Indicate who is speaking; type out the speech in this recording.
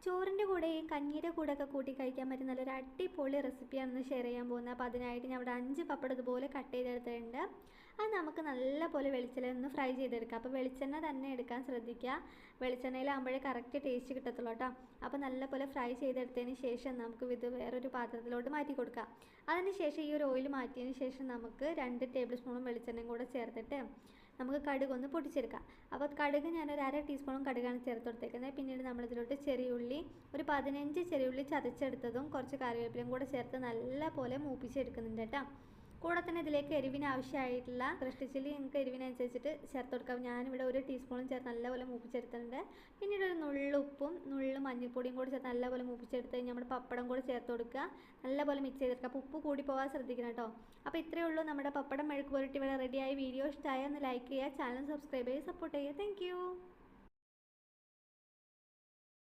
Speaker 1: ചോറിൻ്റെ കൂടെയും കഞ്ഞിയുടെ കൂടെയൊക്കെ കൂട്ടി കഴിക്കാൻ പറ്റുന്ന നല്ലൊരു അടിപൊളി റെസിപ്പിയാണെന്ന് ഷെയർ ചെയ്യാൻ പോകുന്നത്. അപ്പോൾ അതിനായിട്ട് ഞാൻ ഇവിടെ 5 പപ്പടം ഇതുപോലെ കട്ട് ചെയ്തെടുത്തിട്ടുണ്ട്. അത് നമുക്ക് നല്ലപോലെ വെളിച്ചെണ്ണയിൽ ഒന്ന് ഫ്രൈ ചെയ്തെടുക്കാം. അപ്പോൾ വെളിച്ചെണ്ണ തന്നെ എടുക്കാൻ ശ്രദ്ധിക്കുക. വെളിച്ചെണ്ണയിലാകുമ്പോഴേ കറക്റ്റ് ടേസ്റ്റ് കിട്ടത്തുള്ളൂ കേട്ടോ. അപ്പോൾ നല്ലപോലെ ഫ്രൈ ചെയ്തെടുത്തതിന് ശേഷം നമുക്ക് ഇത് വേറൊരു പാത്രത്തിലോട്ട് മാറ്റി കൊടുക്കാം. അതിന് ശേഷം ഈ ഒരു ഓയിൽ മാറ്റിയതിന് ശേഷം നമുക്ക് 2 ടേബിൾ സ്പൂണും വെളിച്ചെണ്ണയും കൂടെ ചേർത്തിട്ട് നമുക്ക് കടുകൊന്ന് പൊട്ടിച്ചെടുക്കാം. അപ്പോൾ കടുക് ഞാനൊരു 1/2 ടീസ്പൂണും കടുകാണ് ചേർത്ത് കൊടുത്തേക്കുന്നത്. പിന്നീട് നമ്മളിതിലോട്ട് ചെറിയുള്ളി ഒരു 15 ചെറിയുള്ളി ചതച്ചെടുത്തതും കുറച്ച് കറിവേപ്പിലയും കൂടെ ചേർത്ത് നല്ലപോലെ മൂപ്പിച്ചെടുക്കുന്നുണ്ട് കേട്ടോ. കൂടെ തന്നെ ഇതിലേക്ക് എരിവിന് ആവശ്യമായിട്ടുള്ള ക്രഷ്ഡ് ചില്ലി നിങ്ങൾക്ക് എരിവിനനുസരിച്ചിട്ട് ചേർത്ത് കൊടുക്കാം. ഞാനിവിടെ 1 ടീസ്പൂണും ചേർത്ത് നല്ലപോലെ മൂപ്പിച്ചെടുത്തിട്ടുണ്ട്. പിന്നീട് ഒരു നുള്ളുപ്പും മഞ്ഞൾപ്പൊടിയും കൂടി ചേർത്ത് നല്ലപോലെ മൂപ്പിച്ചെടുത്ത് കഴിഞ്ഞ് നമ്മുടെ പപ്പടം കൂടി ചേർത്ത് കൊടുക്കുക. നല്ലപോലെ മിക്സ് ചെയ്തെടുക്കുക. അപ്പോൾ ഉപ്പ് കൂടി പോകാൻ ശ്രദ്ധിക്കണം കേട്ടോ. അപ്പോൾ ഇത്രയേ ഉള്ളൂ, നമ്മുടെ പപ്പടം മെഴുക്ക് പുരട്ടി ഇവിടെ റെഡിയായി. വീഡിയോ ഇഷ്ടമായ ഒന്ന് ലൈക്ക് ചെയ്യുക, ചാനൽ സബ്സ്ക്രൈബ് ചെയ്യുക, സപ്പോർട്ട് ചെയ്യുക. താങ്ക്